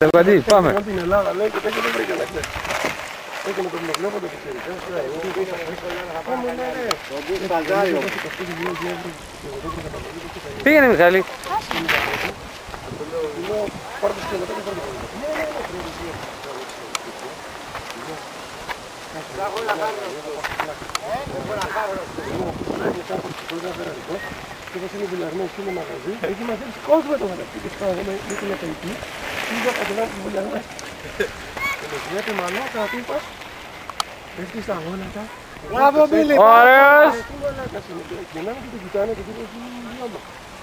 Λεβαντή, πάμε. Την Ελλάδα λέει και δεν βρήκε να ξέρει. Έκανε το βλέποντα το ξέρει. Πήγαινε Μιχάλη. Και όπως είναι βουλιαγμένος και είναι μαγαζί, έχει μαζέψει κόσμο το μεταξύ και φτάνουμε με την επαιτή. Είδα κατεβάσει τους βουλιαγμένους. Και το βλέπετε μαλάκα να τύπας, πέφτει στα γόνατα. Μπράβο Μπίλη! Ωραίος! Και να μην το κοιτάνε και τύπος είναι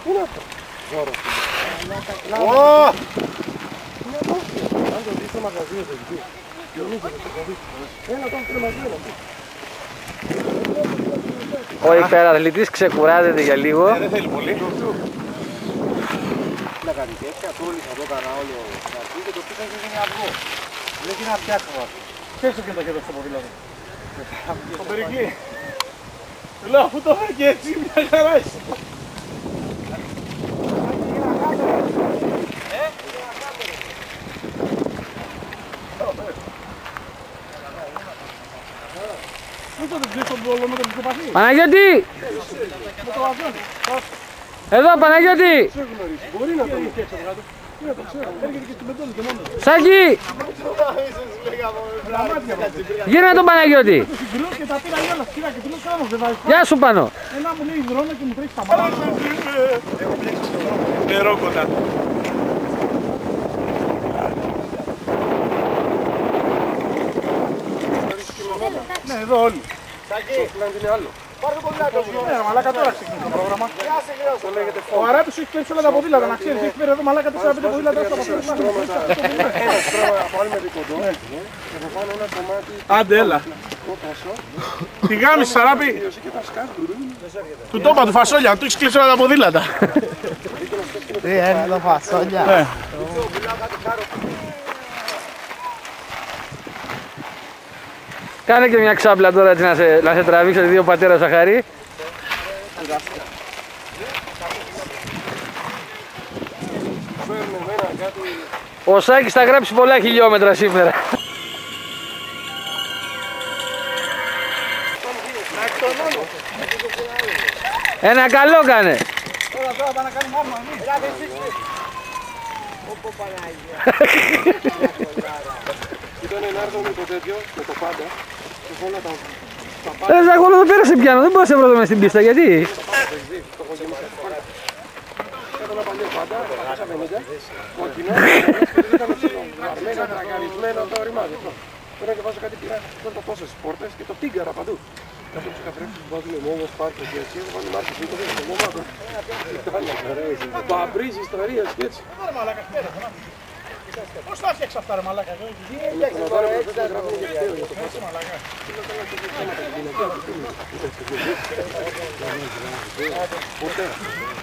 τι είναι αυτό? Δώρο. Είναι αυτό. Αν το δεις στο μαγαζί εδώ εκεί. Και ο Νίκος το κοβεί. Ένα το έφερε μαζί εδώ. Ο υπεραθλητής ξεκουράζεται για λίγο. Δεν θέλει πολύ. Να κάνει τέτοια, τόλισα το έκανα όλο στην αρχή και το πήγα και έγινε αυγό. Δεν είναι να φτιάξω αυτό. Πέσω και το χέρι στο ποδήλατο. Στο περικλή. Του λέω αφού το έφερε και έτσι μια χαρά είσαι. Παναγιώτη! Εδώ Παναγιώτη! Μπορεί να το είναι και έξω από κάτω. Τι να το ξέρω, έρχεται και στην πεντόλη και μόνο. Σάκη! Γύρνα τον Παναγιώτη! Και τα πήρα όλα, πήρα και του λέω κάνω, δεν βάζεις. Γεια σου Πάνο! Ένα μου λέει δρόνο και μου τρέχει τα μάτια. Έχω μπλέξει στο δρόμο. Νερό κοντά. Ναι, εδώ όλοι. Το πλάνο είναι άλλο. Πάρε το ποδήλατο. Ναι, μαλάκα τώρα ξεκινήσει το πρόγραμμα. Ο Αράπης έχει πέσει όλα τα ποδήλατα, να ξέρεις. Έχει φέρει εδώ μαλάκα 4-5 ποδήλατα στο ποδήλατο. Από άλλη με δικοντό και θα βάλω ένα κομμάτι. Άντε, έλα. Τη γάμισε, Αράπη. Του τόπα του φασόλια, του έχεις κλείσει όλα τα ποδήλατα. Τι είναι το φασόλια. Κάνε και μια ξάπλα τώρα έτσι να σε τραβήξω τη δύο πατέρα Ζαχαρή. Ο Σάκης θα γράψει πολλά χιλιόμετρα σήμερα. Ένα καλό κάνε. Τώρα πάμε να κάνουμε άρμα εμείς. Όπο Παναγία. Ήταν ένα άρθρο με το τέτοιο, με το πάντα. Και θέλω να τα πάντα. Ρε Ζαχόλο εδώ πέρα σε πιάνω, δεν μπορείς να σε βρω μέσα στην πίστα, γιατί? Έκανα ένα παλιό πάντα, 450, κόκκινο, ήταν αρμένα, τραγαρισμένο, το ρημάδι. Τώρα και βάζω κάτι πειρά, τώρα το πόσο στις πόρτες και το τίγκαρα παντού. Κάποιοι τους καφρέφτες που βάζουν μόμος, πάρκο και έτσι, βάζουν μάρκες, το δεν είναι μόμο. Παμπρίζεις, ιστορίες και έτσι. Πώς θα φτιάξεις αυτά ρε μαλάκα?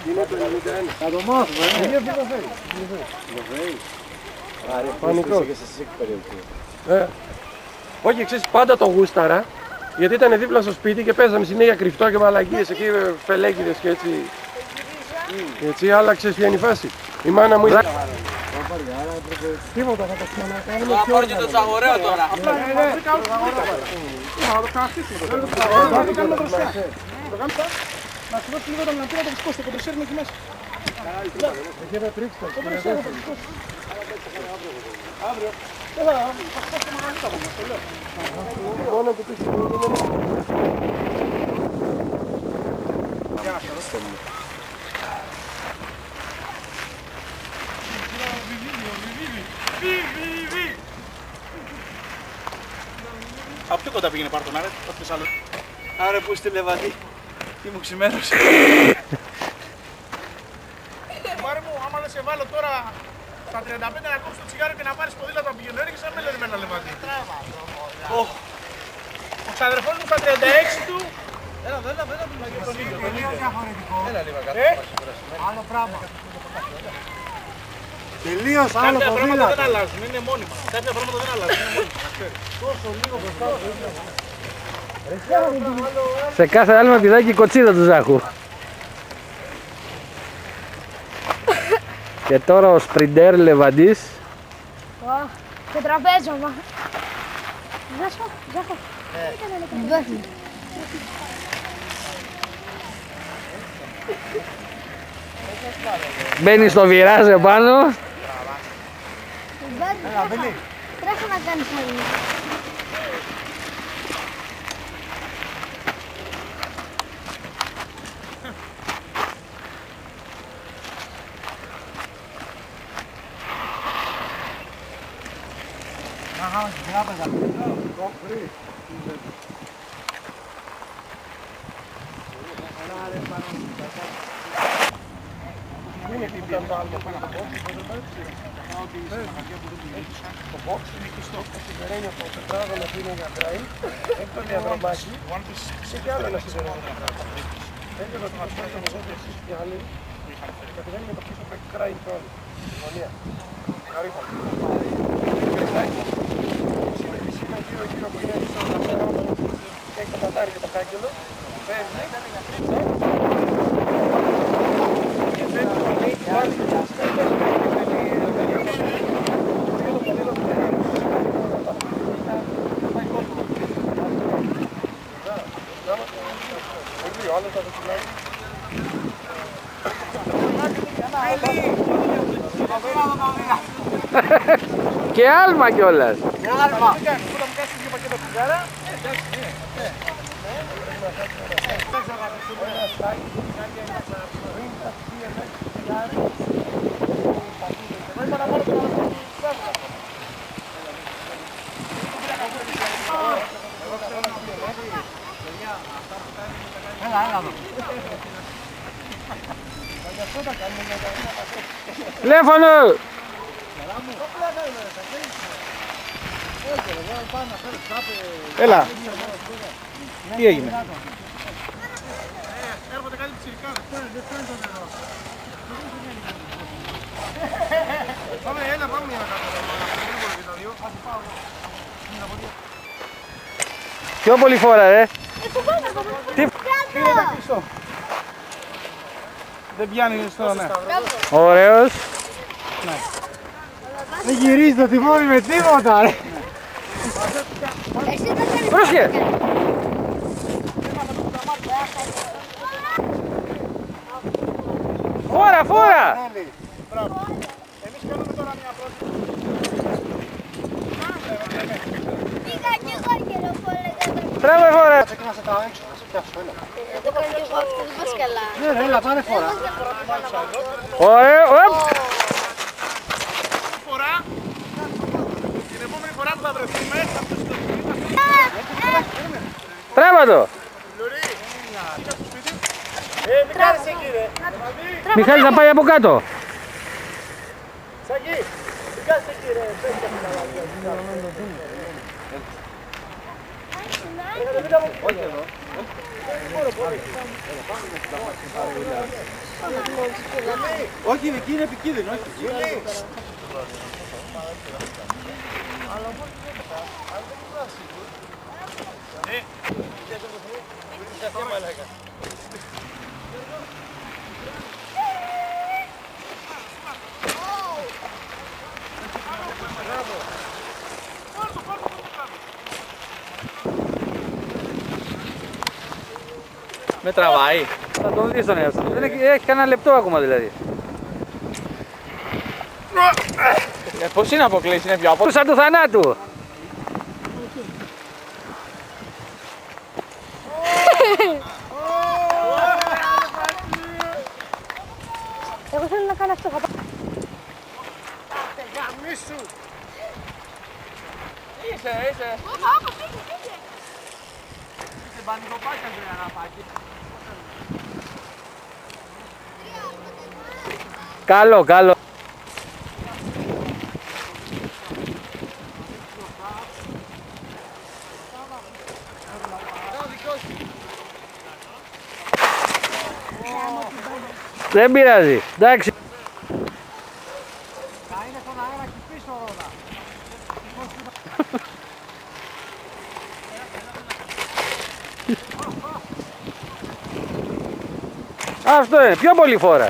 Είναι το 91. Θα το μάθουμε, Είναι αυτό το φέρει. Πανικός. Και σε εσύ περιοχή. Όχι, ξέρεις, πάντα το γούσταρα. Γιατί ήταν δίπλα στο σπίτι και παίζαμε συνέχεια κρυφτό και μαλακίες εκεί, φελέκιδες και έτσι. Έτσι, άλλαξες ποια είναι η φάση. Η μάνα μου ήταν. Τίποτα, θα το ξανακάνουμε πιο ωραία. Το τσαγορέο τώρα. Απλά είναι βρήκα όλους που βρήκα. Θα το καταστήσουμε. Θα το κάνουμε μπροστά. Το κάνουμε τώρα. Να σου δώσω λίγο τα μηνατήρα το φυσκό, το κοντρεσέρουμε εκεί μέσα. Έχει ένα τρίξτο. Το κοντρεσέρουμε το φυσκό. Αύριο. Έλα, θα φτιάξω μαγαζίτα από μας, το λέω. Μόνο που τους Για να σε δώσω. Από πιο κοντά πήγαινε πάρ' τον Άρε, αυτός άλλος. Άρε που είστε Λεβαντή. Τι μου ξημέρωσε. Μάρε μου, άμα δεν σε βάλω τώρα στα 35 να κόψεις το τσιγάρο και να πάρεις ποδήλατο από πηγαίνω, έρχεσαι να με λένε εμένα Λεβαντή. Ο ξαδερφός μου στα 36 του. Έλα, τον ίδιο, τον ίδιο. Έλα λίγο κάτω. Άλλο πράγμα. Τελείως άλλο Κάποια πράγματα ποδήλατο. δεν αλλάζουν, είναι μόνιμα. Κάποια πράγματα δεν αλλάζουν, είναι μόνιμα. Τόσο λίγο μπροστά. Σε κάθε άλλο πηδάκι η κοτσίδα του Ζάχου. Και τώρα ο σπριντέρ Λεβαντής Και τραπέζωμα. Ζάχο. Μπαίνει στο βυράζ επάνω. Τρέχω να κάνεις άλλη. Είναι τίποτα το άλλο πάνω από το box είναι κλειστό. Σιδερένιο από τετράγωνο που είναι για drive, έχει το διαδρομάκι και κι άλλο ένα σιδερένιο τετράγωνο. Έχει το τετράγωνο και άλλη, κατεβαίνει με το πίσω που έχει κράει τώρα. Συμφωνία. Χαρίφα. Είναι γύρω που είναι στο δαχτέρα, έχει το πατάρι και το κάγκελο, φεύγει, και φεύγει πάλι Και άλμα κιόλας. Τηλέφωνο! Έλα. Τι έγινε? έρχονται κάτι ψηρικάδες. Πάμε, έλα, πάμε για να κάνουμε. Πιο πολύ φόρα, ρε. Τι... Δεν πιάνει στο ναι. Ωραίος. Δεν γυρίζει το τιμόνι με τίποτα, ρε. Πρόσχε. Φόρα, φόρα. Εμείς κάνουμε τώρα μια πρώτη. Πήγα κι εγώ και να πω λέγα. Τράβε φόρα. Να σε τα έξω, να σε πιάσω, έλα. Το κάνω κι εγώ αυτό, δεν πας καλά. Ναι, ρε, έλα, πάρε φορά. Ωραίο, Φορά. Την επόμενη φορά που θα βρεθούμε θα πούσουμε. τράβα το. Μην κάνεις εκεί ρε. Μιχάλη θα πάει από κάτω. Σάκη, μην κάνεις εκεί ρε. Όχι, εκεί είναι επικίνδυνο, όχι. Με τραβάει. Θα τον δεις τον εαυτό του. Δεν έχει κανένα λεπτό ακόμα δηλαδή. Πώς είναι αποκλείσει, είναι πιο από... Σαν του θανάτου. Εγώ θέλω να κάνω αυτό. Είσαι. Είσαι μπανικοπάκια Ανδρέα να πάει. Καλό, καλό. Δεν πειράζει, εντάξει. Θα είναι στον αέρα και πίσω όλα. Αυτό είναι, πιο πολύ φόρα.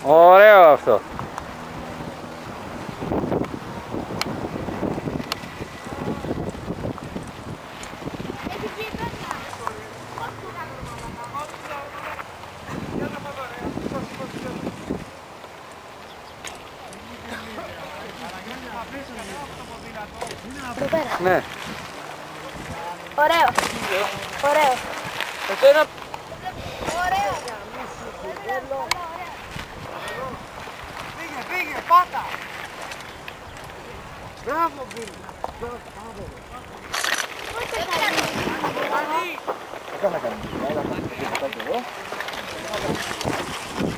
Ωραίο αυτό. Ναι. Ωραίο. Ωραίο. Εσένα. Ωραίο. Πήγε, πάτα! Μπράβο, Μπίλ!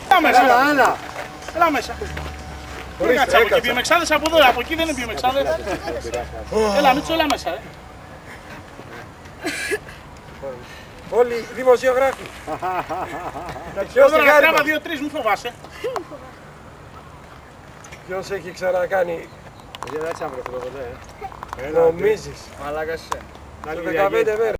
Έλα μέσα, Έλα! έλα μέσα. Δεν κάτσε από εκεί, βιομεξάδες από εδώ, από εκεί δεν είναι βιομεξάδες. Έλα Μίτσο, έλα μέσα. Όλοι δημοσιογράφοι. Ποιος δεν τράβα 2-3, μην φοβάσαι. Ποιος έχει ξανακάνει, Δεν θα βρεθώ ποτέ. νομίζεις, Μαλάκας είσαι. σε 15 μέρες.